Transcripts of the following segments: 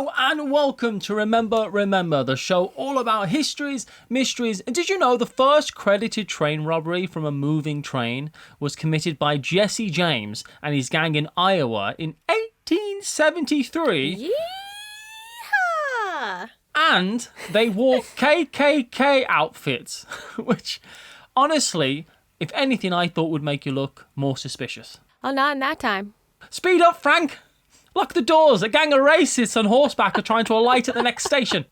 Hello and welcome to Remember, the show all about histories, mysteries, and did you know the first credited train robbery from a moving train was committed by Jesse James and his gang in Iowa in 1873? Yeehaw! And they wore KKK outfits, which, honestly, if anything, I thought would make you look more suspicious. Oh, not in that time. Speed up, Frank! Lock the doors! A gang of racists on horseback are trying to alight at the next station.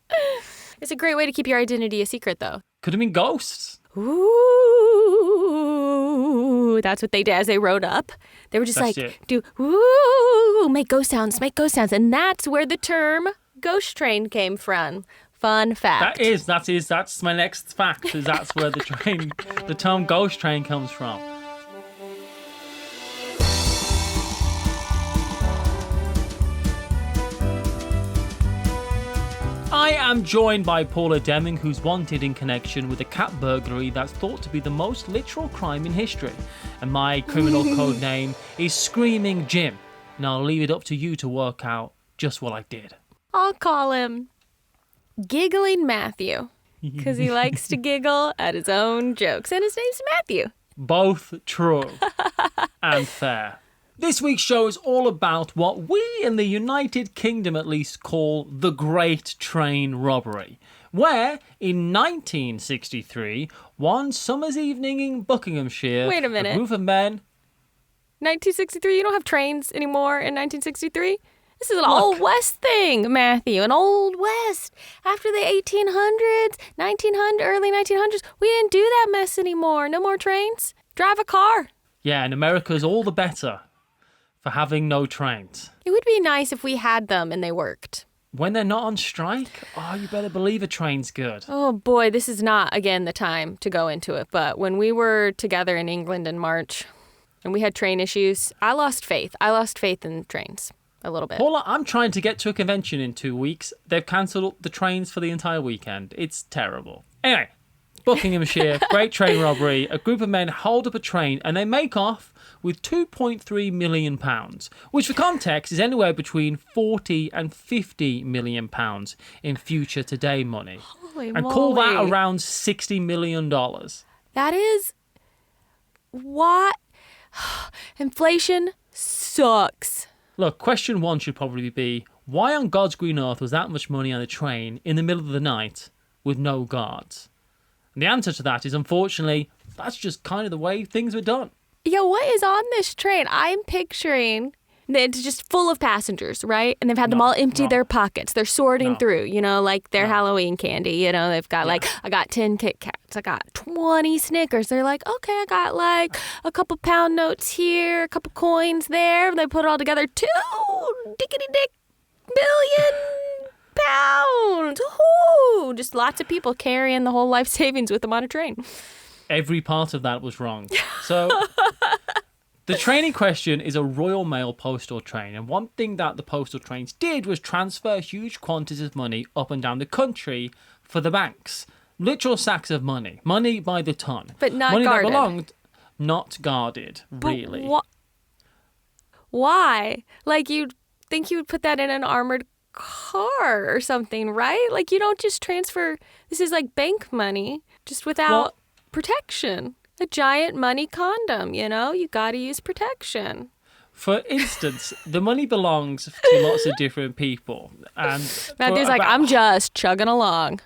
It's a great way to keep your identity a secret, though. Could have been ghosts. Ooh, that's what they did as they rode up. They were just do ooh, make ghost sounds. And that's where the term ghost train came from. Fun fact. That's my next fact, is that's where the term ghost train comes from. I am joined by Paula Deming, who's wanted in connection with a cat burglary that's thought to be the most literal crime in history. And my criminal code name is Screaming Jim. And I'll leave it up to you to work out just what I did. I'll call him Giggling Matthew, because he likes to giggle at his own jokes. And his name's Matthew. Both true and fair. This week's show is all about what we in the United Kingdom at least call the Great Train Robbery, where in 1963, one summer's evening in Buckinghamshire, Wait a minute. a group of men... 1963? You don't have trains anymore in 1963? This is an Old West thing, Matthew, an Old West. After the 1800s, early 1900s, we didn't do that mess anymore. No more trains. Drive a car. Yeah, and America's all the better for having no trains. It would be nice if we had them and they worked. When they're not on strike, you better believe a train's good. Oh boy, this is not, again, the time to go into it. But when we were together in England in March and we had train issues, I lost faith. I lost faith in trains a little bit. Paula, I'm trying to get to a convention in 2 weeks. They've cancelled the trains for the entire weekend. It's terrible. Anyway, Buckinghamshire, Great Train Robbery. A group of men hold up a train and they make off with £2.3 million, which for context is anywhere between £40 and £50 million in future today money. Holy and moly. call that around $60 million. That is what? Inflation sucks. Look, question one should probably be, why on God's green earth was that much money on a train in the middle of the night with no guards? And the answer to that is, unfortunately, that's just kind of the way things were done. Yeah, what is on this train? I'm picturing that it's just full of passengers, right? And they've had them all empty their pockets. They're sorting through, like their Halloween candy. They've got I got 10 Kit Kats. I got 20 Snickers. They're like, okay, I got a couple pound notes here, a couple coins there. They put it all together. 2 dickety-dick billion pounds. Ooh, just lots of people carrying the whole life savings with them on a train. Every part of that was wrong. So the train in question is a Royal Mail postal train. And one thing that the postal trains did was transfer huge quantities of money up and down the country for the banks. Literal sacks of money. Money by the ton. But not money guarded. That belonged, not guarded, really. Why? You'd think you would put that in an armored car or something, right? You don't just transfer... This is like bank money, just without... protection. A giant money condom, you gotta use protection. For instance, the money belongs to lots of different people. And Matthew's I'm just chugging along.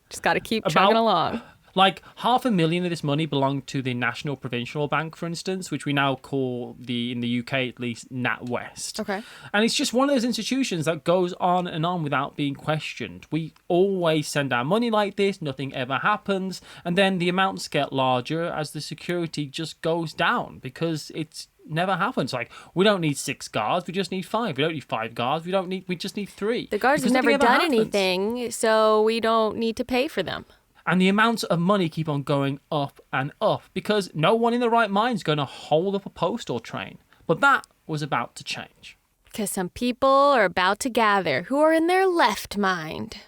Just gotta keep chugging along. $500,000 of this money belonged to the National Provincial Bank, for instance, which we now call in the UK at least, NatWest. Okay. And it's just one of those institutions that goes on and on without being questioned. We always send our money like this, nothing ever happens, and then the amounts get larger as the security just goes down because it's never happens. We don't need 6 guards, we just need 5. We don't need 5 guards, we just need 3. The guards have never done anything, so we don't need to pay for them. And the amounts of money keep on going up and up because no one in their right mind is going to hold up a postal train. But that was about to change. Because some people are about to gather who are in their left mind.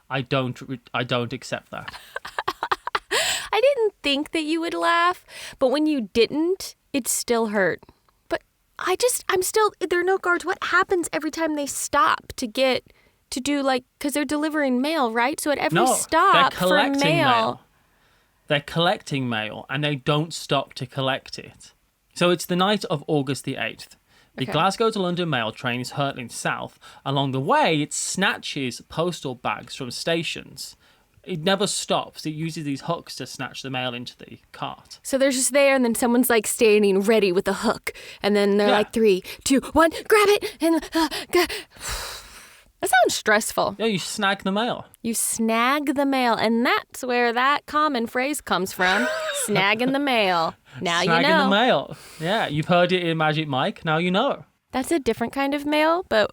I don't accept that. I didn't think that you would laugh, but when you didn't, it still hurt. But there are no guards. What happens every time they stop to do because they're delivering mail, right? So at every stop for mail. They're collecting mail and they don't stop to collect it. So it's the night of August the 8th. The Glasgow to London mail train is hurtling south. Along the way, it snatches postal bags from stations. It never stops. It uses these hooks to snatch the mail into the cart. So they're just there, and then someone's like standing ready with a hook, and then they're like 3, 2, 1, grab it, and that sounds stressful. Yeah, you snag the mail. You snag the mail, and that's where that common phrase comes from: snagging the mail. Now you know. Snagging the mail. Yeah, you've heard it in Magic Mike. Now you know. That's a different kind of mail, but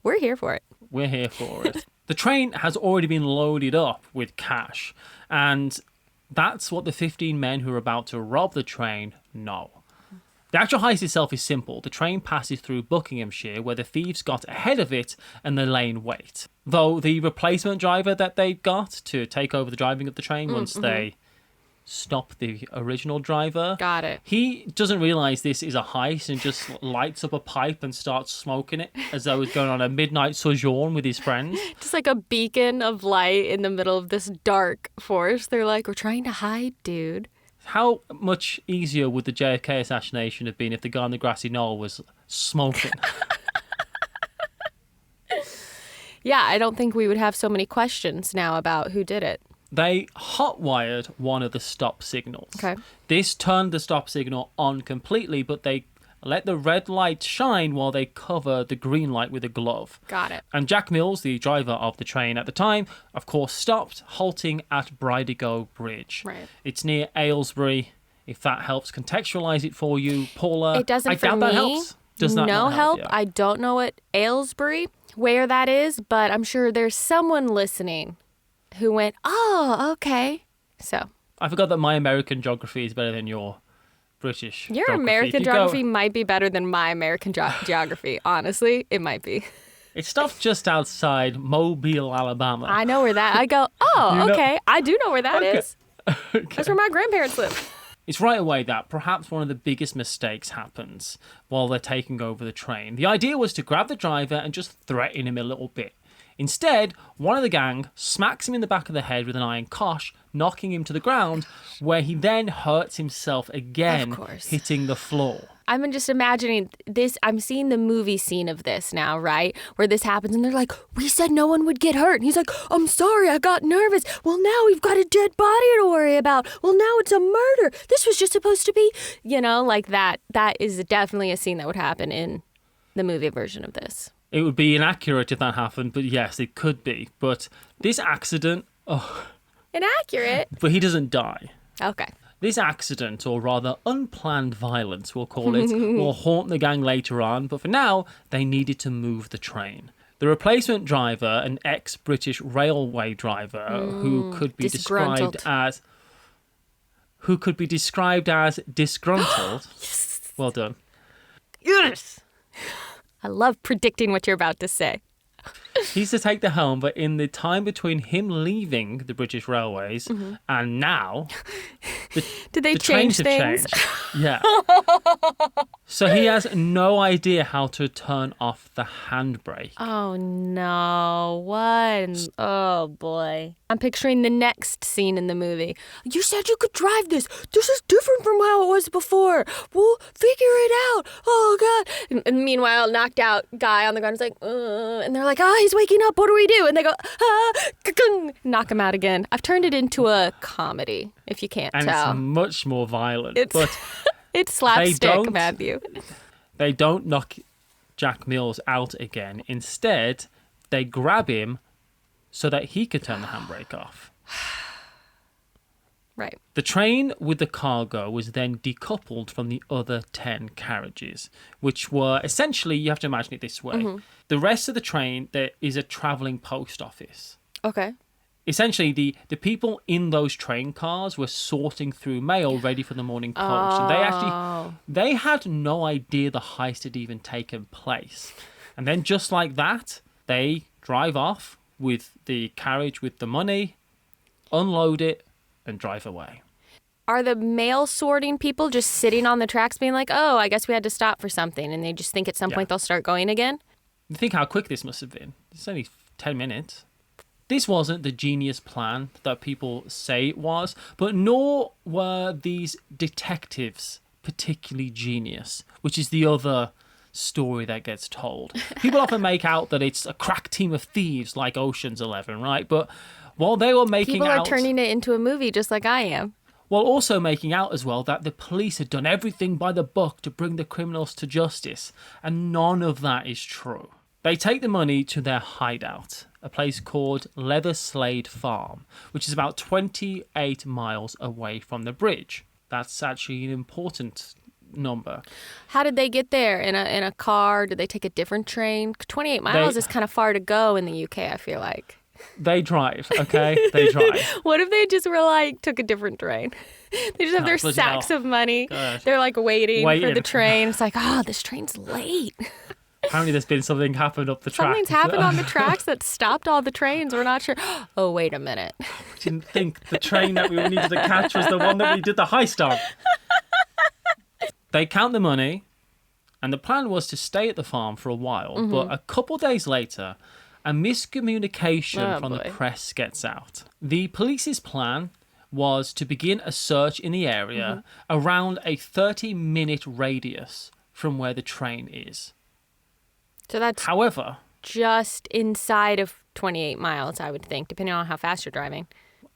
we're here for it. We're here for it. The train has already been loaded up with cash, and that's what the 15 men who are about to rob the train know. The actual heist itself is simple. The train passes through Buckinghamshire, where the thieves got ahead of it and they lay in wait. Though the replacement driver that they got to take over the driving of the train once they stop the original driver. Got it. He doesn't realise this is a heist and just lights up a pipe and starts smoking it as though he's going on a midnight sojourn with his friends. Just like a beacon of light in the middle of this dark forest. They're like, we're trying to hide, dude. How much easier would the JFK assassination have been if the guy on the grassy knoll was smoking? Yeah, I don't think we would have so many questions now about who did it. They hotwired one of the stop signals. Okay. This turned the stop signal on completely, but they let the red light shine while they cover the green light with a glove. Got it. And Jack Mills, the driver of the train at the time, of course, stopped, halting at Bridego Bridge. Right. It's near Aylesbury. If that helps contextualise it for you, Paula. It doesn't I for doubt me. That helps. Does that no not help. Yeah. I don't know what Aylesbury, where that is, but I'm sure there's someone listening who went, oh, okay. So. I forgot that my American geography is better than your British Your geography. American geography might be better than my American geography. Honestly, it might be. It's stuff just outside Mobile, Alabama. I know where that. I go, oh, okay. I do know where that is. Okay. That's where my grandparents live. It's right away that perhaps one of the biggest mistakes happens while they're taking over the train. The idea was to grab the driver and just threaten him a little bit. Instead, one of the gang smacks him in the back of the head with an iron kosh, knocking him to the ground, where he then hurts himself again, hitting the floor. I'm just imagining this. I'm seeing the movie scene of this now, right? Where this happens and they're like, we said no one would get hurt. And he's like, I'm sorry, I got nervous. Well, now we've got a dead body to worry about. Well, now it's a murder. This was just supposed to be, like that. That is definitely a scene that would happen in the movie version of this. It would be inaccurate if that happened, but yes, it could be. But this accident... Inaccurate? But he doesn't die. Okay. This accident, or rather unplanned violence, we'll call it, will haunt the gang later on, but for now, they needed to move the train. The replacement driver, an ex-British railway driver, who could be described as disgruntled. Yes. Well done. Yes. I love predicting what you're about to say. He's to take the helm, but in the time between him leaving the British Railways and now, Did they the change trains things? have changed. Yeah. So he has no idea how to turn off the handbrake. Oh, no. What? Oh, boy. I'm picturing the next scene in the movie. You said you could drive this. This is different from how it was before. We'll figure it out. Oh, God. And meanwhile, knocked out guy on the ground is like, and they're like, he's waking up. What do we do? And they go, knock him out again. I've turned it into a comedy, if you can't tell. And it's much more violent. It's slapstick, Matthew. They don't knock Jack Mills out again. Instead, they grab him so that he could turn the handbrake off. Right. The train with the cargo was then decoupled from the other 10 carriages, which were essentially, you have to imagine it this way. The rest of the train, there is a travelling post office. Okay. Essentially, the people in those train cars were sorting through mail ready for the morning post. And they had no idea the heist had even taken place. And then just like that, they drive off with the carriage with the money, unload it, and drive away. Are the mail sorting people just sitting on the tracks being like, oh, I guess we had to stop for something, and they just think at some point they'll start going again? Think how quick this must have been. It's only 10 minutes. This wasn't the genius plan that people say it was, but nor were these detectives particularly genius, which is the other story that gets told. People often make out that it's a crack team of thieves like Ocean's 11, right? But while they were making People out... are turning it into a movie just like I am. While also making out as well that the police had done everything by the book to bring the criminals to justice. And none of that is true. They take the money to their hideout, a place called Leatherslade Farm, which is about 28 miles away from the bridge. That's actually an important number. How did they get there? In a car? Did they take a different train? 28 miles is kind of far to go in the UK, I feel like. They drive, okay? They drive. What if they just were like, took a different train? They just have their sacks of money. Gosh. They're like waiting for the train. It's like, oh, this train's late. Apparently there's been something happened up the track. Something's happened on the tracks that stopped all the trains. We're not sure. Oh, wait a minute. We didn't think the train that we needed to catch was the one that we did the heist on. They count the money, and the plan was to stay at the farm for a while. But a couple days later, a miscommunication from the press gets out. The police's plan was to begin a search in the area around a 30-minute radius from where the train is. So that's however just inside of 28 miles, I would think, depending on how fast you're driving.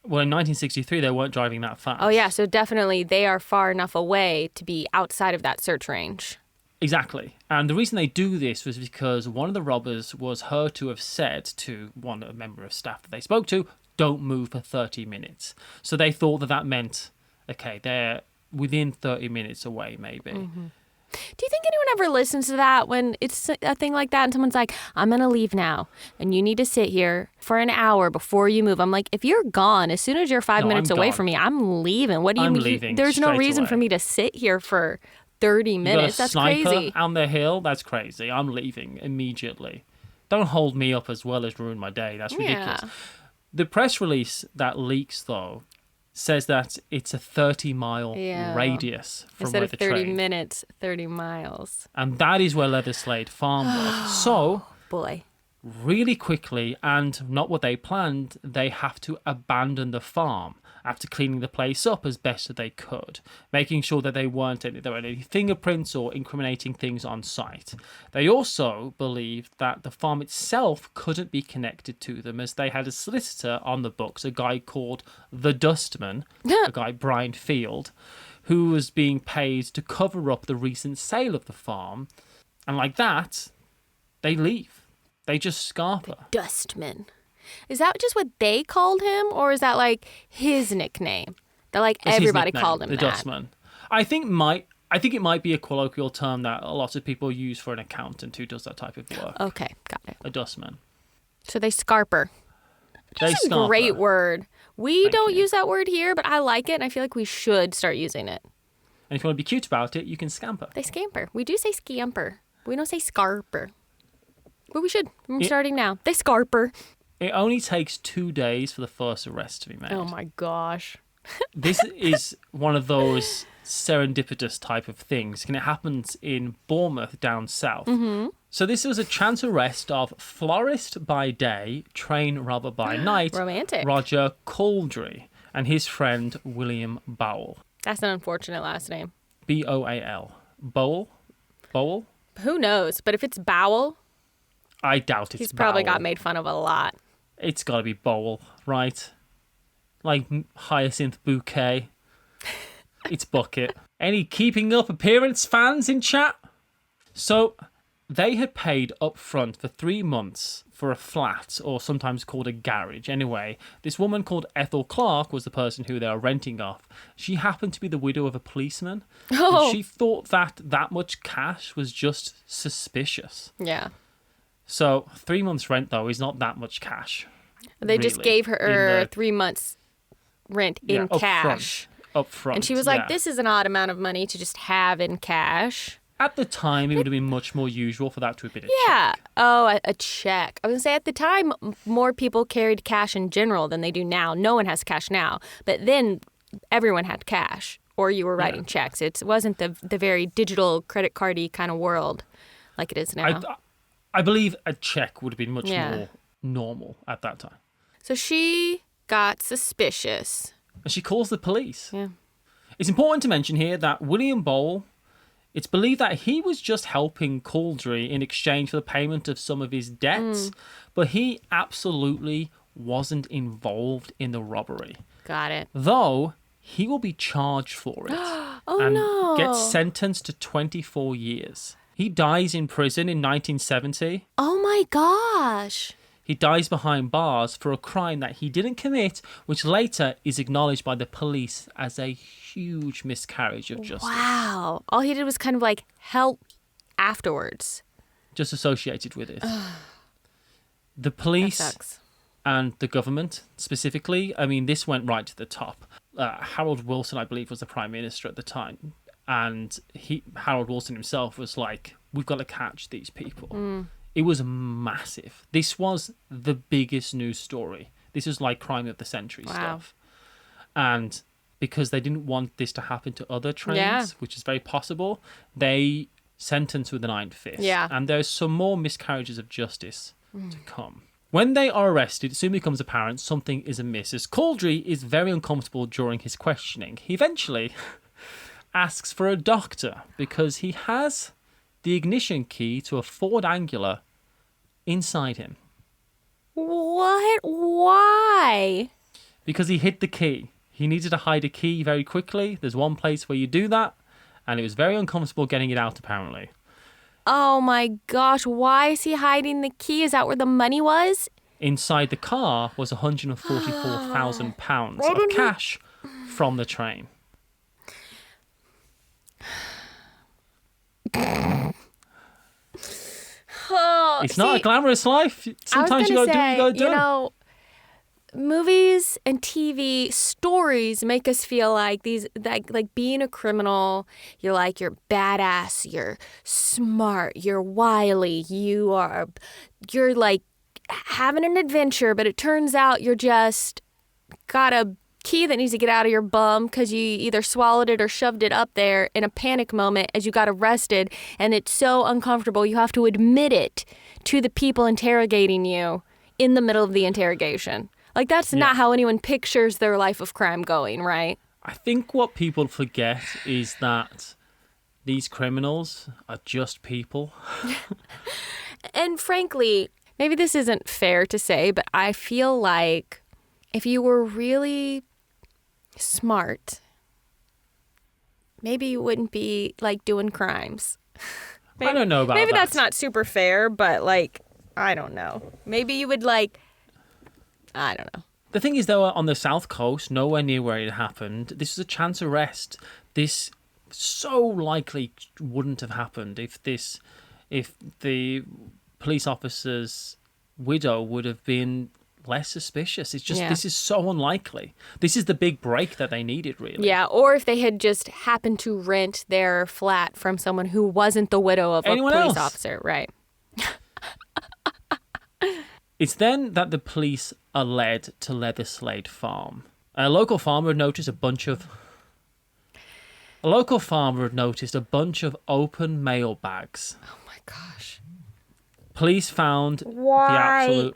Well, in 1963, they weren't driving that fast. Oh, yeah. So definitely they are far enough away to be outside of that search range. Exactly. And the reason they do this was because one of the robbers was heard to have said to a member of staff that they spoke to, don't move for 30 minutes. So they thought that meant, okay, they're within 30 minutes away, maybe. Do you think anyone ever listens to that when it's a thing like that and someone's like, I'm going to leave now and you need to sit here for an hour before you move? I'm like, if you're gone, as soon as you're 5 minutes away from me, I'm leaving. What do you mean? Leaving There's no reason away. for me to sit here for 30 minutes. That's crazy. On the hill, that's crazy. I'm leaving immediately. Don't hold me up as well as ruin my day. That's ridiculous. Yeah. The press release that leaks, though, says that it's a 30-mile radius from Instead where of the 30 train... minutes, 30 miles. And that is where Leatherslade Farm was. So, Boy. really quickly, and not what they planned, they have to abandon the farm after cleaning the place up as best as they could, making sure that there weren't any fingerprints or incriminating things on site. They also believed that the farm itself couldn't be connected to them, as they had a solicitor on the books, a guy called the Dustman, a guy, Brian Field, who was being paid to cover up the recent sale of the farm. And like that, they leave. They just scarper. Dustman. Is that just what they called him, or is that like his nickname? That like It's his everybody nickname, called him the that. Dustman. I think it might be a colloquial term that a lot of people use for an accountant who does that type of work. Okay, got it. A dustman. So they scarper. They That's a scarper. great word. We Thank don't you. use that word here, but I like it, and I feel like we should start using it. And if you want to be cute about it, you can scamper. They scamper. We do say scamper. We don't say scarper. But we should. I'm starting now. They scarper. It only takes 2 days for the first arrest to be made. Oh my gosh. This is one of those serendipitous type of things, and it happens in Bournemouth down south. So this was a chance arrest of florist by day, train robber by night, Romantic. Roger Cauldry, and his friend William Bowell. That's an unfortunate last name. Boal. Bowell? Bowell? Who knows? But if it's Bowell, I doubt it's he's probably Bowell. got made fun of a lot. It's got to be Bowell, right? Like Hyacinth Bouquet. It's Bucket. Any Keeping Up Appearance fans in chat? So, they had paid up front for 3 months for a flat, or sometimes called a garage. Anyway, this woman called Ethel Clark was the person who they were renting off. She happened to be the widow of a policeman. Oh. And she thought that much cash was just suspicious. Yeah. So 3 months rent, though, is not that much cash. They just really, gave her in the- 3 months rent in up cash. Up front. And she was like, yeah. this is an odd amount of money to just have in cash. At the time, it would have been much more usual for that to have been a Yeah. check. Oh, a check. I was going to say at the time, more people carried cash in general than they do now. No one has cash now. But then everyone had cash or you were writing checks. It wasn't the very digital credit cardy kind of world like it is now. I believe a check would have been much more normal at that time. So she got suspicious. And she calls the police. Yeah. It's important to mention here that William Bowl, it's believed that he was just helping Caldry in exchange for the payment of some of his debts, but he absolutely wasn't involved in the robbery. Got it. Though he will be charged for it and gets sentenced to 24 years. He dies in prison in 1970. Oh my gosh. He dies behind bars for a crime that he didn't commit, which later is acknowledged by the police as a huge miscarriage of justice. Wow. All he did was kind of like help afterwards. Just associated with it. The police and the government specifically, I mean, this went right to the top. Harold Wilson, I believe, was the prime minister at the time. And Harold Wilson himself was like, we've got to catch these people. It was massive. This was the biggest news story. This was like crime of the century stuff. And because they didn't want this to happen to other trains, which is very possible, they sentenced with an iron fist. Yeah. And there's some more miscarriages of justice to come. When they are arrested, it soon becomes apparent something is amiss, as Caldry is very uncomfortable during his questioning. He eventually asks for a doctor because he has the ignition key to a Ford Angular inside him. What? Why? Because he hid the key. He needed to hide a key very quickly. There's one place where you do that, and it was very uncomfortable getting it out, apparently. Oh my gosh, why is he hiding the key? Is that where the money was? Inside the car was £144,000 of cash from the train. It's not a glamorous life. Sometimes you gotta do what you gotta do. You know, movies and TV stories make us feel like these, like being a criminal, you're badass, you're smart, you're wily, you're like having an adventure, but it turns out you're just got a key that needs to get out of your bum because you either swallowed it or shoved it up there in a panic moment as you got arrested, and it's so uncomfortable you have to admit it to the people interrogating you in the middle of the interrogation. Like, that's not how anyone pictures their life of crime going, right? I think what people forget is that these criminals are just people. And frankly, maybe this isn't fair to say, but I feel like if you were really smart, maybe you wouldn't be like doing crimes. Maybe, I don't know about that. Maybe that's not super fair, but like, I don't know. Maybe you would like, I don't know. The thing is, though, on the South Coast, nowhere near where it happened, this was a chance arrest. This so likely wouldn't have happened if the police officer's widow would have been less suspicious. It's just, this is so unlikely. This is the big break that they needed, really. Yeah, or if they had just happened to rent their flat from someone who wasn't the widow of anyone a police else. officer, right? It's then that the police are led to Leatherslade Farm. A local farmer had noticed a bunch of open mail bags. Oh my gosh. Police found the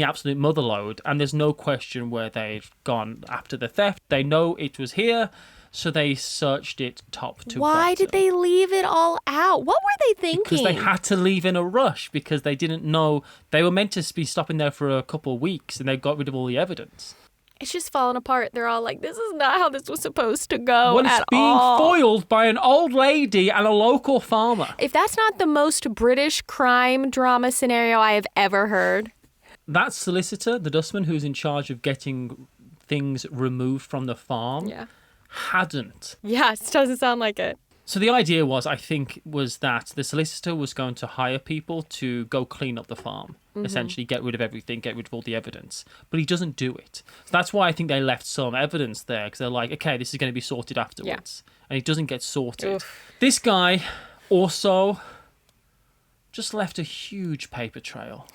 absolute motherlode, and there's no question where they've gone after the theft. They know it was here, so they searched it top to bottom. Why did they leave it all out? What were they thinking? Because they had to leave in a rush, because they didn't know. They were meant to be stopping there for a couple of weeks, and they got rid of all the evidence. It's just falling apart. They're all like, this is not how this was supposed to go Well, it's being foiled by an old lady and a local farmer. If that's not the most British crime drama scenario I have ever heard. That solicitor, the dustman who's in charge of getting things removed from the farm, hadn't. Yeah, it doesn't sound like it. So the idea was that the solicitor was going to hire people to go clean up the farm, essentially get rid of everything, get rid of all the evidence. But he doesn't do it. So that's why I think they left some evidence there, because they're like, okay, this is going to be sorted afterwards. Yeah. And it doesn't get sorted. Oof. This guy also just left a huge paper trail.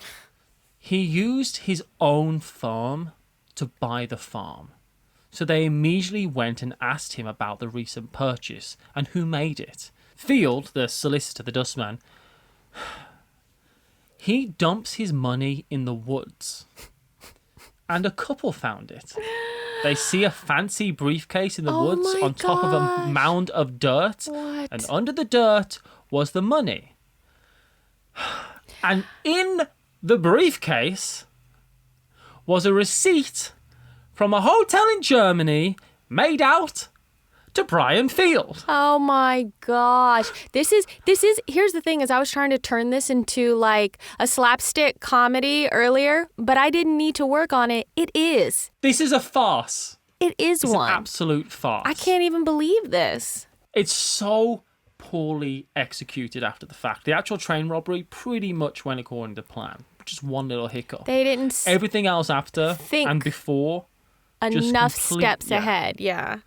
He used his own firm to buy the farm. So they immediately went and asked him about the recent purchase and who made it. Field, the solicitor, the dustman, he dumps his money in the woods. And a couple found it. They see a fancy briefcase in the woods on top of a mound of dirt. What? And under the dirt was the money. And in the briefcase was a receipt from a hotel in Germany made out to Brian Field. Oh my gosh. This is here's the thing is I was trying to turn this into like a slapstick comedy earlier, but I didn't need to work on it. It is. This is a farce. It is It's one. an absolute farce. I can't even believe this. It's so poorly executed after the fact. The actual train robbery pretty much went according to plan. Just one little hiccup. They didn't Everything else after think and before enough steps ahead. Yeah.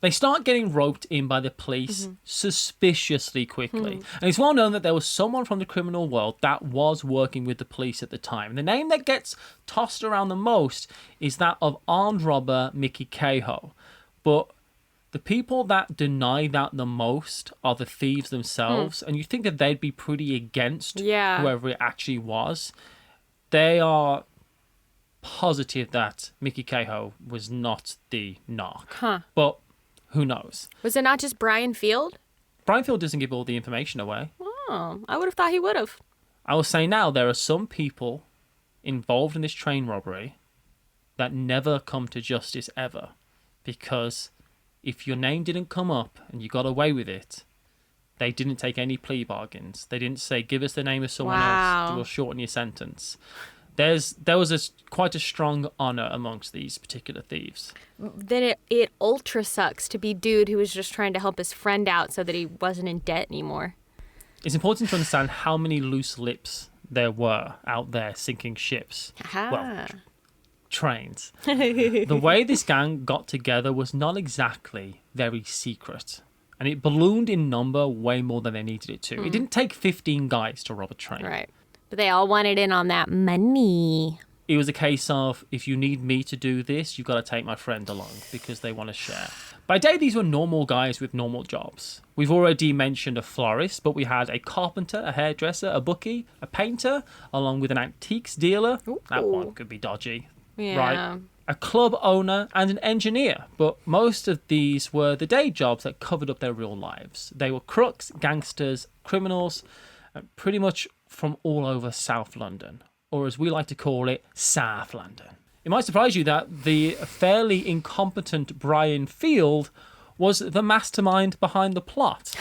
They start getting roped in by the police suspiciously quickly. And it's well known that there was someone from the criminal world that was working with the police at the time. The name that gets tossed around the most is that of armed robber Mickey Cahill. But the people that deny that the most are the thieves themselves. And you think that they'd be pretty against whoever it actually was. They are positive that Mickey Cahill was not the narc. But who knows? Was it not just Brian Field? Brian Field doesn't give all the information away. Oh, I would have thought he would have. I will say now, there are some people involved in this train robbery that never come to justice ever. Because if your name didn't come up and you got away with it, they didn't take any plea bargains. They didn't say, give us the name of someone else, we'll shorten your sentence. There was quite a strong honour amongst these particular thieves. Then it ultra sucks to be dude who was just trying to help his friend out so that he wasn't in debt anymore. It's important to understand how many loose lips there were out there sinking ships. Aha. Well, trains. The way this gang got together was not exactly very secret. And it ballooned in number way more than they needed it to. It didn't take 15 guys to rob a train. Right. But they all wanted in on that money. It was a case of, if you need me to do this, you've got to take my friend along because they want to share. By day, these were normal guys with normal jobs. We've already mentioned a florist, but we had a carpenter, a hairdresser, a bookie, a painter, along with an antiques dealer. Ooh. That one could be dodgy. Yeah. Right? A club owner and an engineer. But most of these were the day jobs that covered up their real lives. They were crooks, gangsters, criminals, pretty much from all over South London, or as we like to call it, South London. It might surprise you that the fairly incompetent Brian Field was the mastermind behind the plot.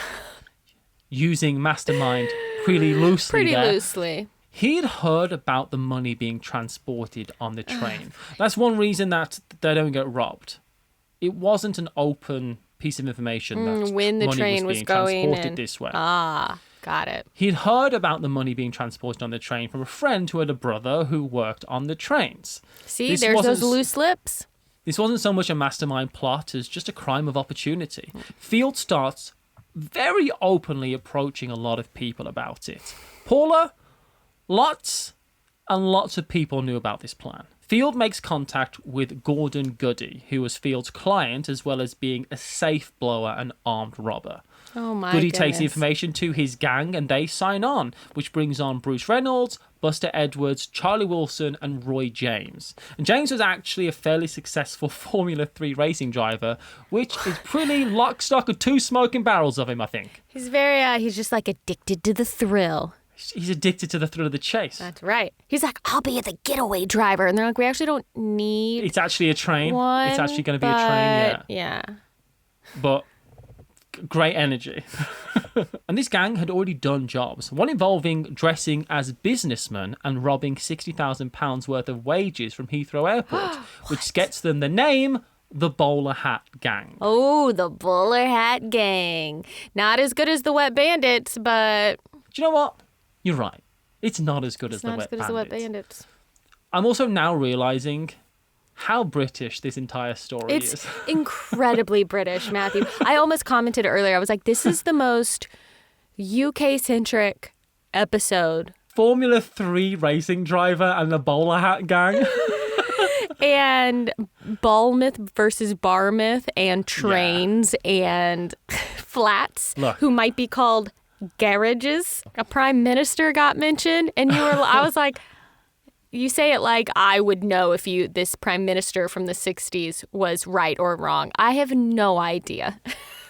Using mastermind pretty loosely loosely. He'd heard about the money being transported on the train. That's one reason that they don't get robbed. It wasn't an open piece of information that when the money train was was being going transported in. this way. Ah, got it. He'd heard about the money being transported on the train from a friend who had a brother who worked on the trains. See, there's those loose lips. This wasn't so much a mastermind plot as just a crime of opportunity. Field starts very openly approaching a lot of people about it. Paula, lots and lots of people knew about this plan. Field makes contact with Gordon Goody, who was Field's client, as well as being a safe blower and armed robber. Oh my Goody goodness. takes the information to his gang and they sign on, which brings on Bruce Reynolds, Buster Edwards, Charlie Wilson, and Roy James. And James was actually a fairly successful Formula 3 racing driver, which is pretty lock, stock, and two smoking barrels of him, I think. He's very, he's just like addicted to the thrill. He's addicted to the thrill of the chase. That's right. He's like, I'll be the getaway driver. And they're like, we actually don't need It's actually a train. one. It's actually going to be a train, yeah. Yeah. But great energy. And this gang had already done jobs, one involving dressing as businessmen and robbing £60,000 worth of wages from Heathrow Airport, which gets them the name the Bowler Hat Gang. Oh, the Bowler Hat Gang. Not as good as the Wet Bandits, but Do you know what? You're right. It's not as good as the not as Wet good as the Wet Bandits. I'm also now realising how British this entire story It's is. incredibly British, Matthew. I almost commented earlier. I was like, this is the most UK-centric episode. Formula 3 racing driver and the Bowler Hat Gang. and Bournemouth versus Barmouth and trains and flats who might be called garages. A prime minister got mentioned, and I was like, you say it like I would know if this prime minister from the 60s was right or wrong. I have no idea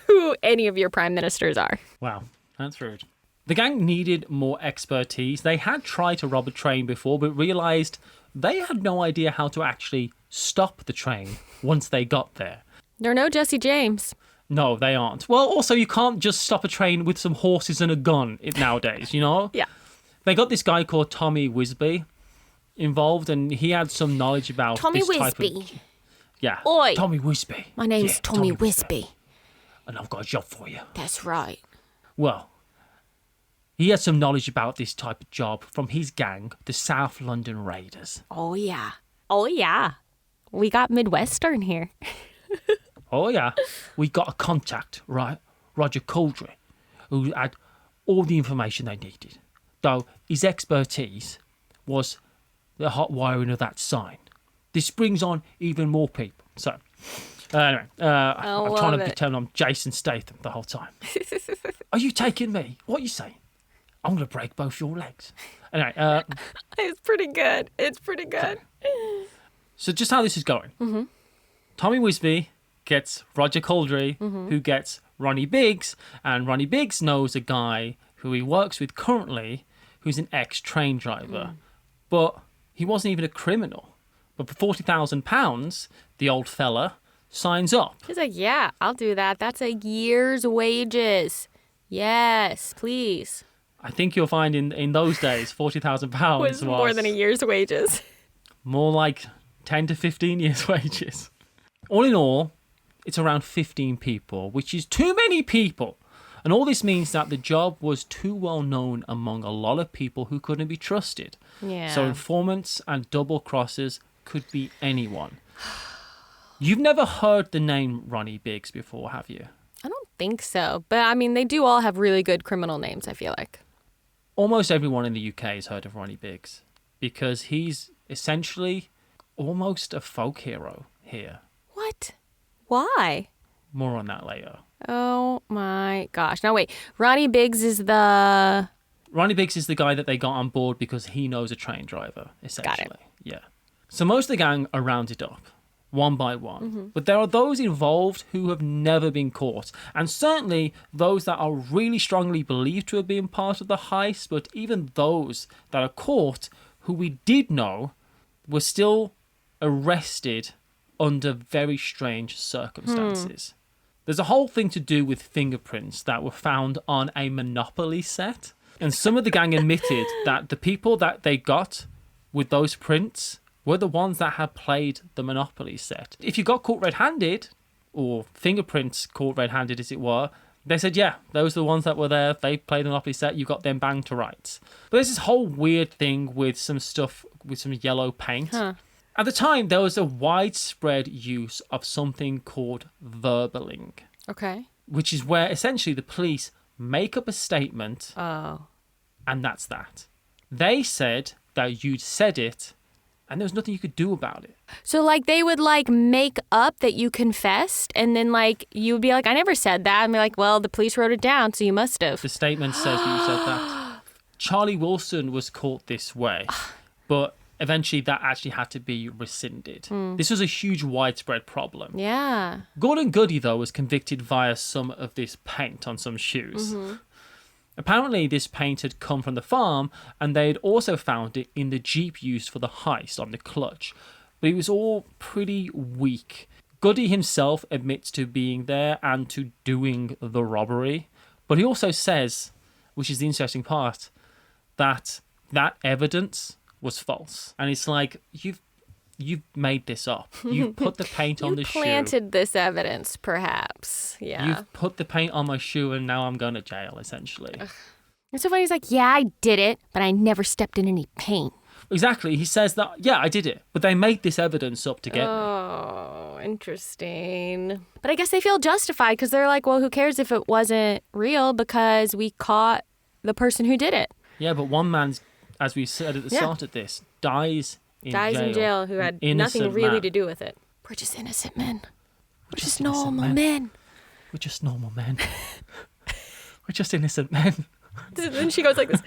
who any of your prime ministers are. Wow, that's rude. The gang needed more expertise. They had tried to rob a train before, but realised they had no idea how to actually stop the train once they got there. They're no Jesse James. No, they aren't. Well, also, you can't just stop a train with some horses and a gun nowadays, you know? Yeah. They got this guy called Tommy Wisby involved, and he had some knowledge about Tommy this type Wisby. of... Yeah, Oi. Tommy Wisby. My name's Tommy Wisby. And I've got a job for you. That's right. Well, he had some knowledge about this type of job from his gang, the South London Raiders. Oh, yeah. Oh, yeah. We got Midwestern here. Oh, yeah. We got a contact, right? Roger Cauldry, who had all the information they needed. Though his expertise was the hot wiring of that sign. This brings on even more people. So, anyway, I'm trying to pretend I'm Jason Statham the whole time. Are you taking me? What are you saying? I'm going to break both your legs. Anyway, It's pretty good. It's pretty good. So just how this is going. Mm-hmm. Tommy Wisby gets Roger Cauldry, who gets Ronnie Biggs, and Ronnie Biggs knows a guy who he works with currently, who's an ex-train driver. But he wasn't even a criminal. But for £40,000, the old fella signs up. He's like, yeah, I'll do that. That's a year's wages. Yes, please. I think you'll find in those days, £40,000 was more than a year's wages. More like 10 to 15 years' wages. All in all, it's around 15 people, which is too many people. And all this means that the job was too well known among a lot of people who couldn't be trusted. Yeah. So informants and double crossers could be anyone. You've never heard the name Ronnie Biggs before, have you? I don't think so. But I mean, they do all have really good criminal names, I feel like. Almost everyone in the UK has heard of Ronnie Biggs because he's essentially almost a folk hero here. What? Why? More on that later. Oh my gosh. Now wait, Ronnie Biggs is the guy that they got on board because he knows a train driver, essentially. Got it. Yeah. So most of the gang are rounded up, one by one. But there are those involved who have never been caught. And certainly those that are really strongly believed to have been part of the heist, but even those that are caught who we did know were still arrested under very strange circumstances. There's a whole thing to do with fingerprints that were found on a Monopoly set. And some of the gang admitted that the people that they got with those prints were the ones that had played the Monopoly set. If you got caught red-handed, or fingerprints caught red-handed as it were, they said, yeah, those are the ones that were there. They played the Monopoly set. You got them banged to rights. But there's this whole weird thing with some stuff with some yellow paint. At the time, there was a widespread use of something called verbaling. Okay. Which is where essentially the police make up a statement. Oh. And that's that. They said that you'd said it and there was nothing you could do about it. So like they would like make up that you confessed and then like you would be like, I never said that. And be like, well, the police wrote it down, so you must have. The statement says that you said that. Charlie Wilson was caught this way, but eventually that actually had to be rescinded. This was a huge widespread problem. Yeah. Gordon Goody, though, was convicted via some of this paint on some shoes. Apparently, this paint had come from the farm, and they had also found it in the Jeep used for the heist on the clutch. But it was all pretty weak. Goody himself admits to being there and to doing the robbery. But he also says, which is the interesting part, that that evidence was false. And it's like, you've made this up. You've put the paint on the shoe. You planted this evidence, perhaps. Yeah. You've put the paint on my shoe and now I'm going to jail, essentially. It's so funny. He's like, yeah, I did it, but I never stepped in any paint. Exactly. He says that, yeah, I did it. But they made this evidence up to get me. Oh, interesting. But I guess they feel justified because they're like, well, who cares if it wasn't real because we caught the person who did it. Yeah, but one man, as we said at the start of this, dies Guys in jail who had nothing really to do with it. We're just innocent men. We're just normal men. We're just normal men. We're just innocent men. Then she goes like this.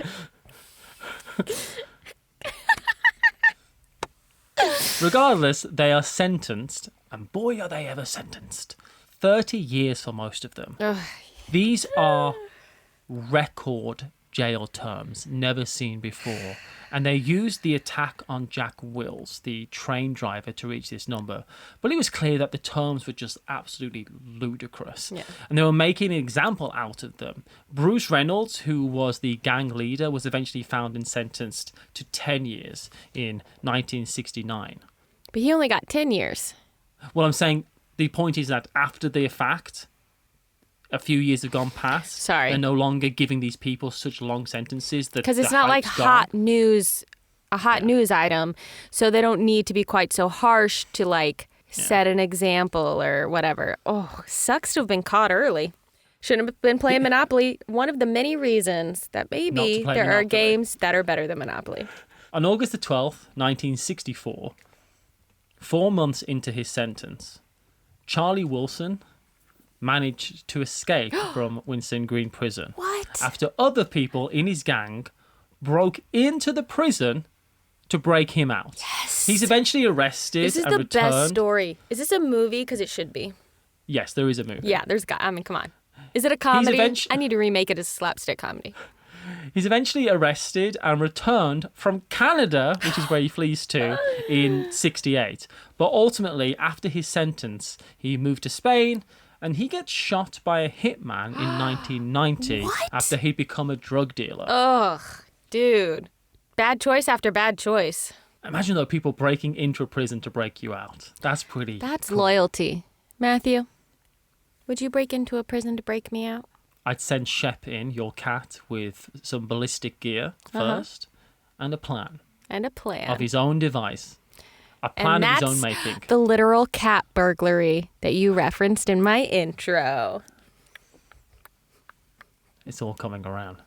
Regardless, they are sentenced, and boy are they ever sentenced. 30 years for most of them. Ugh. These are record jail terms, never seen before. And they used the attack on Jack Wills, the train driver, to reach this number. But it was clear that the terms were just absolutely ludicrous. Yeah. And they were making an example out of them. Bruce Reynolds, who was the gang leader, was eventually found and sentenced to 10 years in 1969. But he only got 10 years. Well, I'm saying the point is that after the fact, a few years have gone past. Sorry. They're no longer giving these people such long sentences. Because it's not like hot news, a hot news item, so they don't need to be quite so harsh to like set an example or whatever. Oh, sucks to have been caught early. Shouldn't have been playing Monopoly. One of the many reasons that maybe there are games that are better than Monopoly. On August the 12th, 1964, 4 months into his sentence, Charlie Wilson managed to escape from Winson Green Prison. What? After other people in his gang broke into the prison to break him out. Yes. He's eventually arrested and returned. This is the best story. Is this a movie? Because it should be. Yes, there is a movie. Yeah, I mean, come on. Is it a comedy? I need to remake it as a slapstick comedy. He's eventually arrested and returned from Canada, which is where he flees to, in 68. But ultimately, after his sentence, he moved to Spain, and he gets shot by a hitman in 1990 after he'd become a drug dealer. Ugh, dude. Bad choice after bad choice. Imagine, though, people breaking into a prison to break you out. That's pretty That's cool. Loyalty. Matthew, would you break into a prison to break me out? I'd send Shep in, your cat, with some ballistic gear first and a plan. And a plan. Of his own device. A plan of his own making. The literal cat burglary that you referenced in my intro. It's all coming around.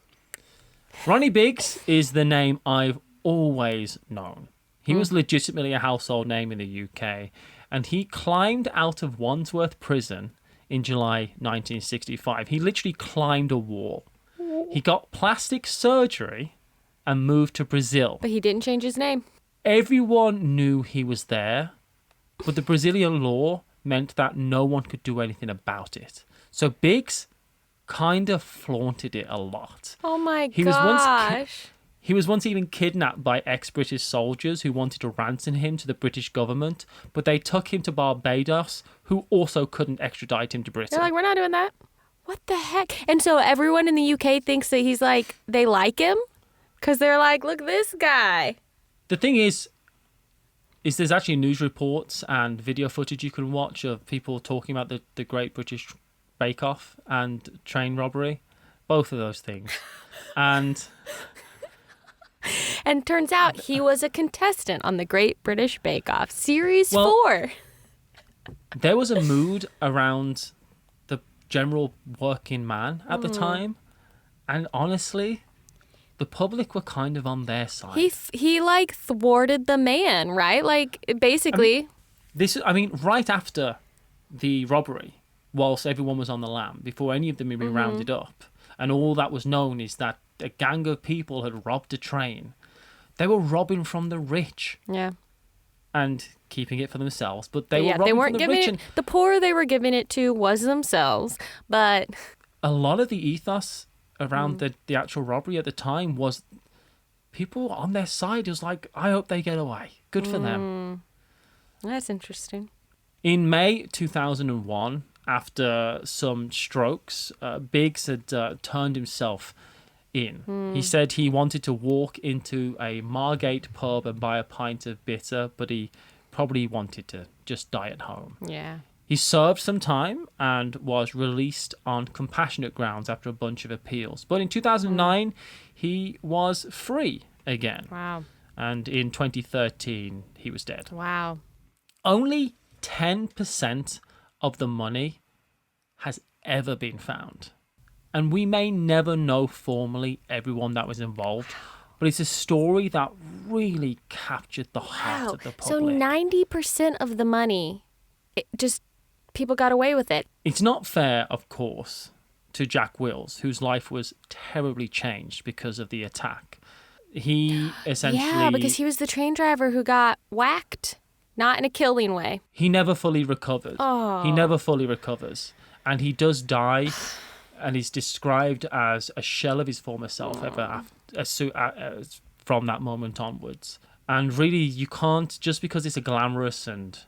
Ronnie Biggs is the name I've always known. He was legitimately a household name in the UK, and he climbed out of Wandsworth Prison in July 1965. He literally climbed a wall. He got plastic surgery and moved to Brazil. But he didn't change his name. Everyone knew he was there, but the Brazilian law meant that no one could do anything about it. So Biggs kind of flaunted it a lot. Oh my gosh. He was once even kidnapped by ex-British soldiers who wanted to ransom him to the British government, but they took him to Barbados, who also couldn't extradite him to Britain. They're like, we're not doing that. What the heck? And so everyone in the UK thinks that he's like, they like him? Because they're like, look, this guy. The thing is there's actually news reports and video footage you can watch of people talking about the Great British Bake Off and train robbery. Both of those things. And turns out he was a contestant on the Great British Bake Off, Series 4. There was a mood around the general working man at the time. And honestly, the public were kind of on their side. He like thwarted the man, right? Like basically. Right after the robbery, whilst everyone was on the lam, before any of them had been rounded up, and all that was known is that a gang of people had robbed a train. They were robbing from the rich. Yeah. And keeping it for themselves, but they were robbing from the rich. The poor they were giving it to was themselves, but a lot of the ethos around the actual robbery at the time was people on their side. It was like, I hope they get away. Good for them. That's interesting. In May 2001, after some strokes, Biggs had turned himself in. He said he wanted to walk into a Margate pub and buy a pint of bitter, but he probably wanted to just die at home. Yeah. He served some time and was released on compassionate grounds after a bunch of appeals. But in 2009, he was free again. Wow. And in 2013, he was dead. Wow. Only 10% of the money has ever been found. And we may never know formally everyone that was involved, but it's a story that really captured the heart of the public. So 90% of the money, people got away with it. It's not fair, of course, to Jack Wills, whose life was terribly changed because of the attack. He essentially... Yeah, because he was the train driver who got whacked. Not in a killing way. He never fully recovered. Oh. He never fully recovers. And he does die, and he's described as a shell of his former self from that moment onwards. And really, you can't, just because it's a glamorous and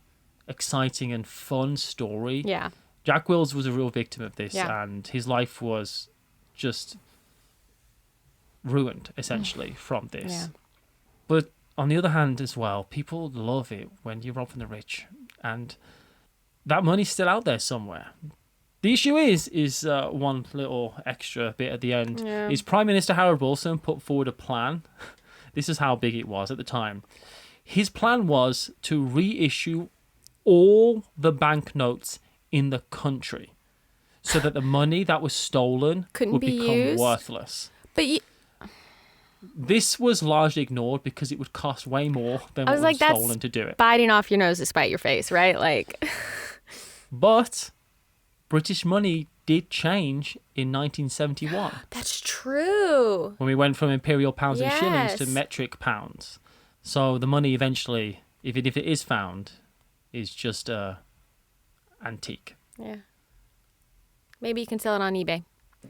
exciting and fun story. Yeah. Jack Wills was a real victim of this, Yeah. and his life was just ruined, essentially, from this. Yeah. But on the other hand as well, people love it when you rob from the rich, and that money's still out there somewhere. The issue is one little extra bit at the end. Yeah. Is Prime Minister Harold Wilson put forward a plan. This is how big it was at the time. His plan was to reissue all the banknotes in the country so that the money that was stolen would become used. worthless. But This was largely ignored because it would cost way more than what was stolen to do it. Biting off your nose to spite your face, right? Like, But British money did change in 1971 that's true. when we went from imperial pounds and shillings to Yes. metric pounds. So the money eventually, if it is found, is just antique. Yeah. Maybe you can sell it on eBay.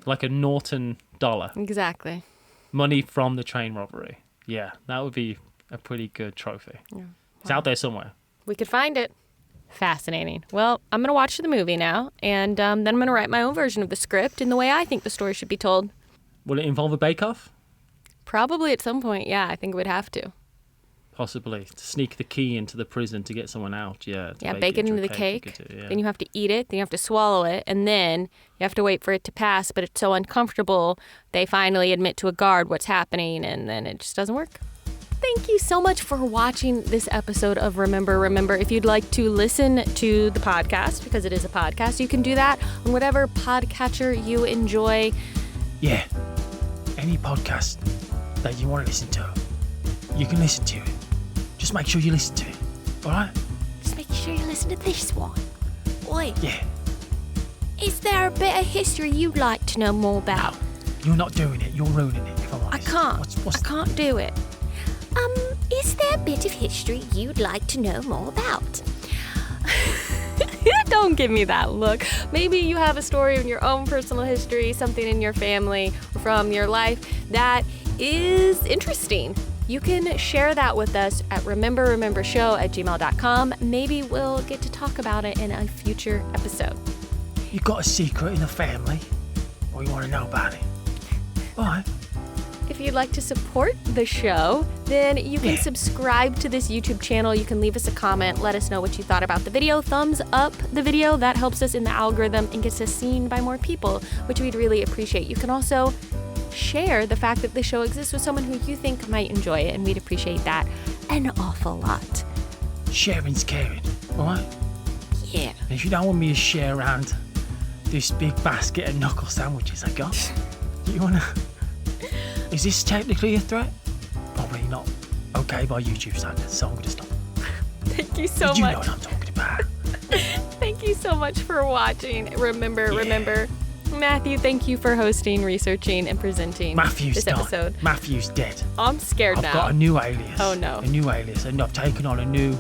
Like a Norton dollar. Exactly. Money from the train robbery. Yeah, that would be a pretty good trophy. Yeah. It's out there somewhere. We could find it. Fascinating. Well, I'm going to watch the movie now, and then I'm going to write my own version of the script in the way I think the story should be told. Will it involve a bake-off? Probably at some point, yeah. I think it would have to. Possibly. To sneak the key into the prison to get someone out, yeah. Yeah, bake it into the cake. Yeah. Then you have to eat it. Then you have to swallow it. And then you have to wait for it to pass. But it's so uncomfortable, they finally admit to a guard what's happening. And then it just doesn't work. Thank you so much for watching this episode of Remember. Remember, if you'd like to listen to the podcast, because it is a podcast, you can do that on whatever podcatcher you enjoy. Yeah. Any podcast that you want to listen to, you can listen to it. Just make sure you listen to it. All right? Just make sure you listen to this one. Oi, Yeah. is there a bit of history you'd like to know more about? No, you're not doing it. You're ruining it, if I'm I honest. can't. What's I can't do it. Is there a bit of history you'd like to know more about? Don't give me that look. Maybe you have a story in your own personal history, something in your family or from your life that is interesting. You can share that with us at remembershow@gmail.com. Maybe we'll get to talk about it in a future episode. You got a secret in the family, or you want to know about it? All right. If you'd like to support the show, then you can subscribe to this YouTube channel. You can leave us a comment. Let us know what you thought about the video. Thumbs up the video. That helps us in the algorithm and gets us seen by more people, which we'd really appreciate. You can also share the fact that the show exists with someone who you think might enjoy it, and we'd appreciate that an awful lot. Sharing's caring, all right? Yeah. And if you don't want me to share around this big basket of knuckle sandwiches I got, you want to... Is this technically a threat? Probably not. Okay by YouTube standards, so I'm going to stop. Thank you so Did you much. know what I'm talking about? Thank you so much for watching. Remember. Matthew, thank you for hosting, researching, and presenting Matthew's this episode. done. Matthew's dead. I'm scared now. I've got a new alias. Oh, no. A new alias, and I've taken on a new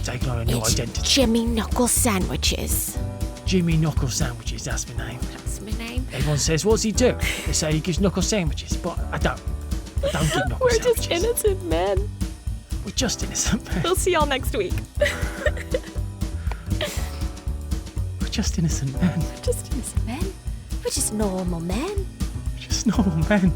identity. Jimmy Knuckle Sandwiches. Jimmy Knuckle Sandwiches, that's my name. That's my name. Everyone says, what's he do? They say he gives knuckle sandwiches, but I don't. I don't give knuckle We're sandwiches. just innocent men. We're just innocent men. We'll see y'all next week. We're just innocent men. We're just innocent men. We're just normal men. Just normal men.